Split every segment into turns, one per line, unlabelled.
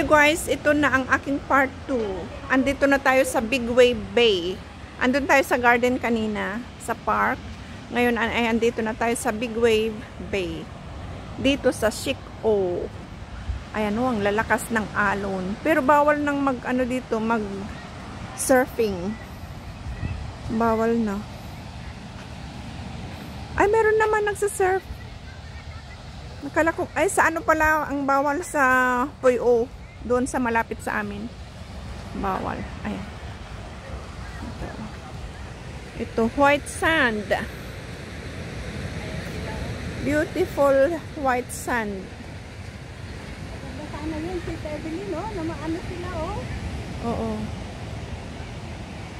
guys, ito na ang aking part 2. Andito na tayo sa Big Wave Bay. Andun tayo sa garden kanina, sa park. Ngayon ay andito na tayo sa Big Wave Bay. Dito sa Chic-O. Ayan o, ang lalakas ng alon. Pero bawal nang dito, mag surfing. Bawal na. Ay, meron naman nagsasurf. Nakala ko, ay sa ano pala ang bawal sa Puyo, doon sa malapit sa amin. Bawal. Ayan. Ito, white sand. Beautiful white sand.
Sana yun si Evelyn, no? Na maano sila, oh.
Oo.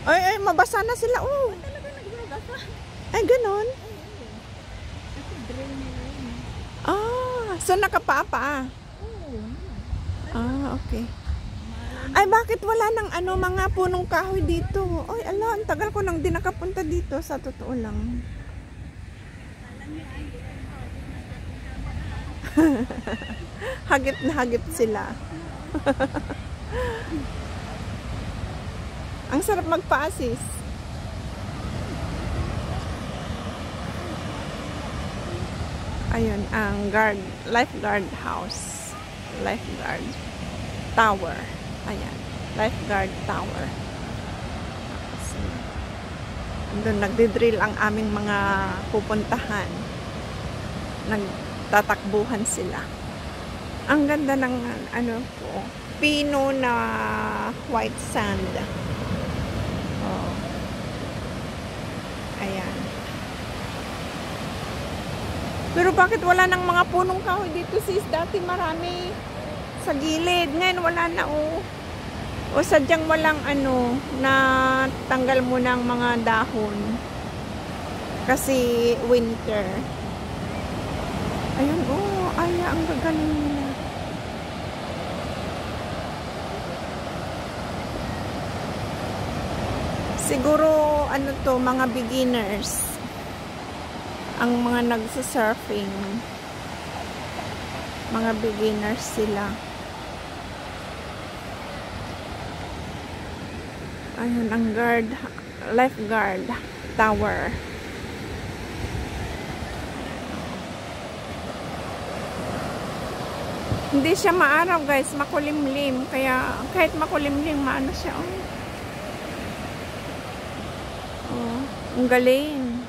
Ay, mabasa na sila, oh.
Talaga nagbabasa.
Ay, ganon.
Kasi drain nila yun.
So nakapaa.
Oo.
Okay. Ay, bakit wala ng mga punong kahoy dito? Ay, ala, ang tagal ko nang di nakapunta dito, sa totoo lang. Hagip na hagip sila. Ang sarap magpa-assist. Ayun, ang lifeguard house. Lifeguard tower. Ayan, lifeguard tower. Doon nagdi-drill ang aming mga pupuntahan. Nagtatakbuhan sila. Ang ganda ng pino na white sand. Oh. Ayan. Pero bakit wala ng mga punong kahoy dito, sis? Dati marami sa gilid. Ngayon wala na, oh. O sadyang walang na tanggal mo ng mga dahon. Kasi winter. Ayun, oh. Ay, ang gagaling nila. Siguro, mga beginners. Ang mga nagsasurfing. Mga beginners sila. Ayun, ang lifeguard tower. Hindi siya maaraw, guys, makulimlim. Kaya kahit makulimlim, maano siya. Oh, ang galing.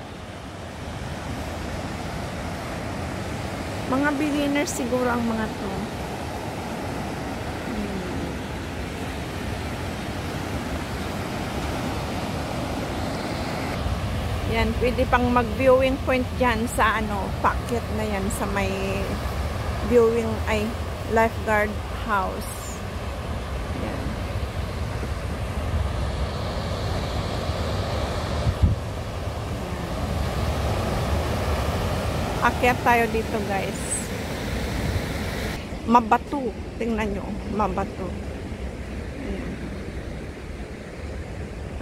Mga beginners siguro ang mga to. Yan, pwede pang mag-viewing point dyan sa packet na yan sa may viewing lifeguard house. Yan. Akyat tayo dito, guys. Mabato. Tingnan nyo. Mabato. Ayan.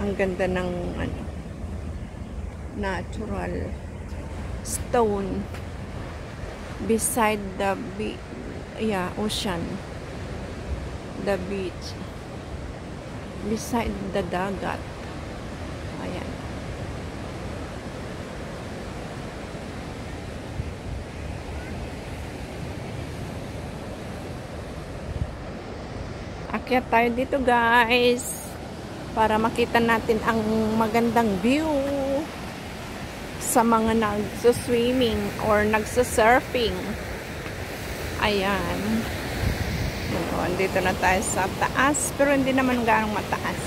Ang ganda ng natural stone beside the ocean. The beach. Beside the dagat. Ayan. Akyat tayo dito, guys, para makita natin ang magandang view sa mga nagsuswimming or nagsusurfing. Ayan. Andito na tayo sa taas, pero hindi naman ganong mataas.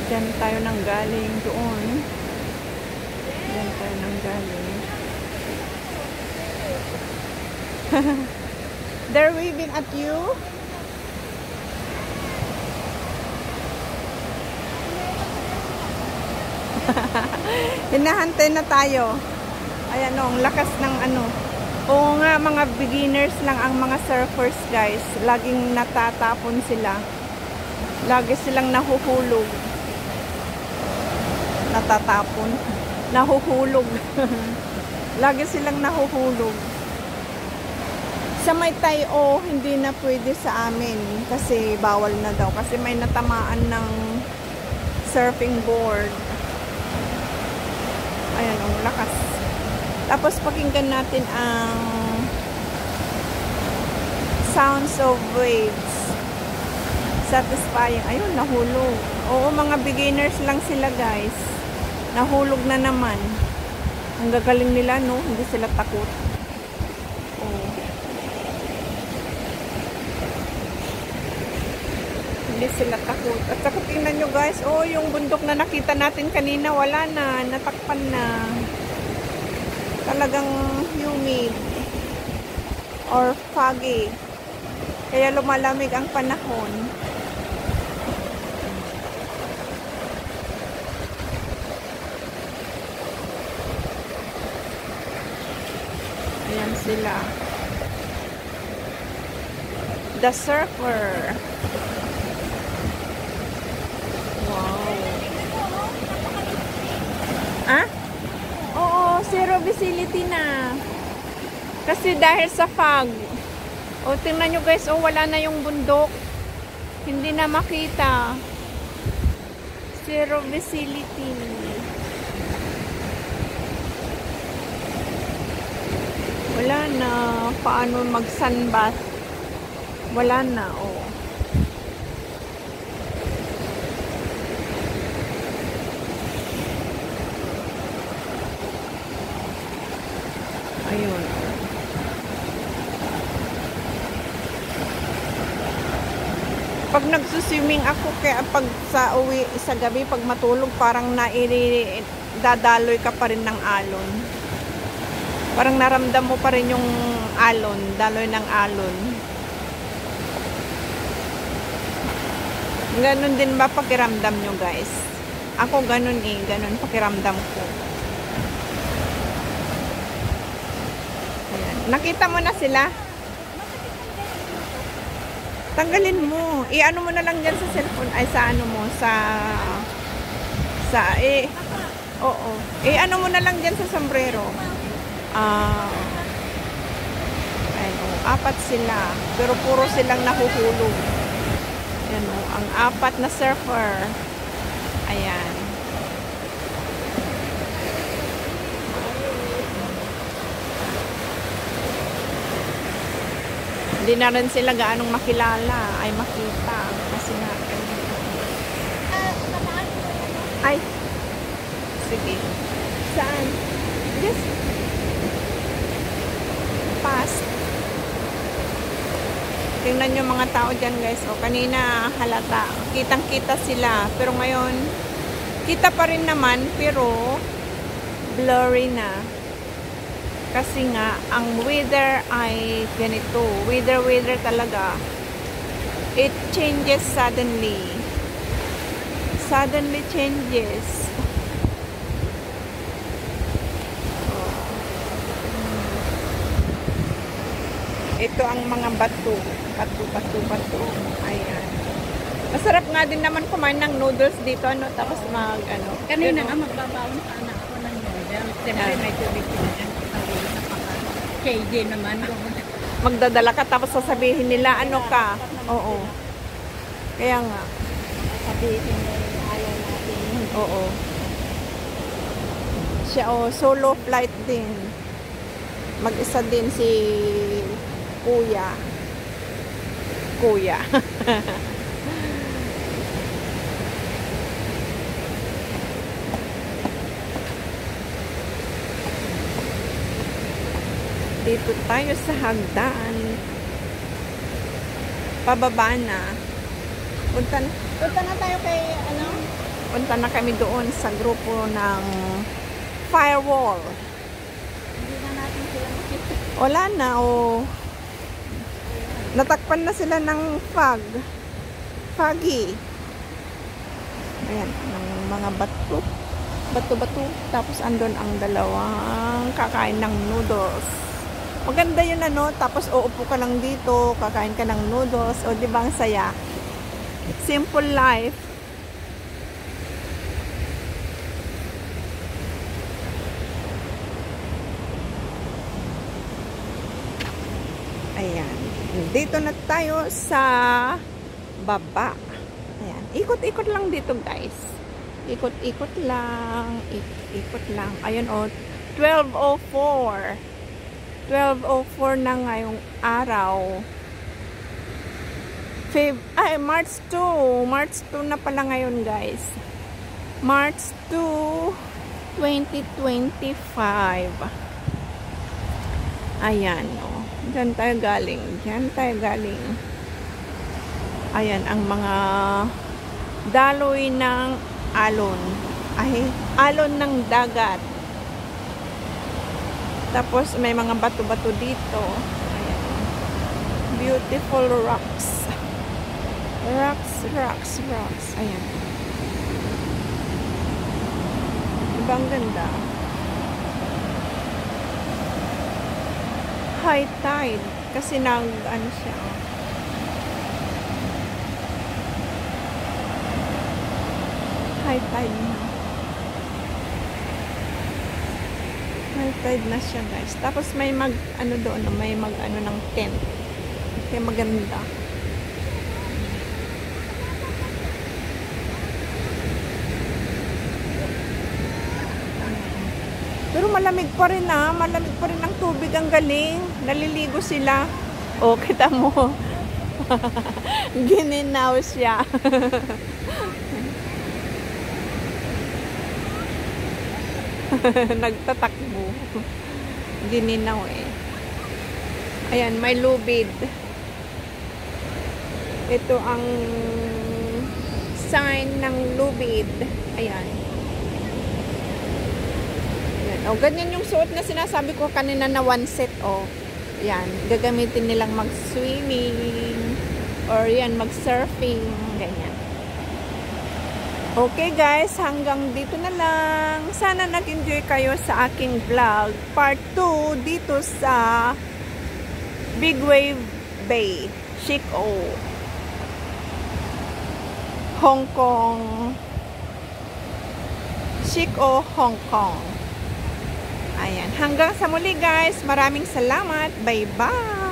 Diyan tayo nang galing doon. Diyan tayo nang galing. They're waving at you. Hinahantay na tayo. Ayan o, ang lakas ng Oo nga, mga beginners lang ang mga surfers, guys. Laging natatapon sila. Lagi silang nahuhulog. Natatapon. Nahuhulog. Lagi silang nahuhulog. Sa may Tayo, hindi na pwede sa amin. Kasi bawal na daw. Kasi may natamaan ng surfing board. Ayan, ang lakas. Tapos pakinggan natin ang sounds of waves. Satisfying. Ayun, nahulog. Oo, mga beginners lang sila, guys. Nahulog na naman. Ang gagaling nila, no? Hindi sila takot. Oo. Hindi sila takot. At saka tingnan nyo, guys. Oh, yung bundok na nakita natin kanina, wala na. Natakpan na. Talagang humid or foggy. Kaya lumalamig ang panahon. Ayan sila. The surfer. Wow. Ah? Oo, zero visibility na. Kasi dahil sa fog. O, tingnan nyo guys, oh, wala na yung bundok. Hindi na makita. Zero visibility. Wala na. Paano mag-sunbath? Wala na, oh. Ayun. Pag nagsuswimming ako, kaya pag sa uwi sa gabi, pag matulog, parang dadaloy ka pa rin ng alon. Parang naramdam mo pa rin yung alon, daloy ng alon. Ganon din ba pakiramdam nyo, guys? Ako ganon eh, ganon pakiramdam ko. Nakita mo na sila? Tanggalin mo. I-ano mo na lang dyan sa cellphone. Ay, sa ano mo. Oo. I-ano mo na lang dyan sa sombrero. Ayun, apat sila. Pero puro silang nahuhulog. Ayan, ang apat na surfer. Ayan. Hindi na rin sila gaanong makilala. Ay, makita. Kasi nga. Ay. Sige. Saan? Just past. Tingnan nyo mga tao dyan, guys. O, kanina halata. Kitang-kita sila. Pero ngayon, kita pa rin naman. Pero, blurry na. Kasi nga, ang weather ay ganito. Weather talaga. It changes suddenly. Suddenly changes. Ito ang mga bato. Bato. Ayan. Masarap nga din naman kumain ng noodles dito, ano? Tapos
Kanina nga magbabaon sana ako ng noodles. Siyempre may tubig sila dyan. KJ naman.
Magdadala ka tapos sasabihin nila ano ka. Oo. Kaya nga.
Sabihin nila ayaw natin.
Oo. Siya solo flight din. Mag-isa din si Kuya. Dito tayo sa hagdan. Pababa na. Punta na tayo kay Punta na kami doon sa grupo ng firewall.
Hindi na natin sila makita.
Wala na, natakpan na sila ng foggy. Ayan, ng mga bato. Tapos andun ang dalawang kakain ng noodles. Maganda yun ano, tapos uupo ka lang dito, kakain ka ng noodles, o di ba ang saya? Simple life. Ayan. Dito na tayo sa baba. Ayan. Ikot-ikot lang dito, guys. Ikot-ikot lang. Ikot lang. Ayun o. 12:04. 12:04 na ngayong araw. March 2. March 2 na pala ngayon, guys. March 2, 2025. Ayan, o. Diyan tayo galing. Diyan tayo galing. Ayan, ang mga daloy ng alon. Ay, alon ng dagat. Tapos may mga bato-bato dito. Ayan. Beautiful rocks. Rocks. Ayan. Ibang ganda. High tide. Kasi ano siya. High tide na. High tide na siya, guys. Tapos may ano doon, may ano ng tent. Kaya maganda. Pero malamig pa rin malamig pa rin ang tubig, ang galing. Naliligo sila. O, kita mo. Gininaw siya. Nagtatakbo. Gininaw eh. Ayan, may lubid. Ito ang sign ng lubid. Ayan. O, ganyan yung suot na sinasabi ko kanina na one set, o. Yan, gagamitin nilang mag-swimming or yan, mag-surfing, ganyan. Okay guys, hanggang dito na lang. Sana nag-enjoy kayo sa aking vlog. Part 2 dito sa Big Wave Bay, Chico, Hong Kong. Chico, Hong Kong. Ayan. Hanggang sa muli guys. Maraming salamat. Bye-bye.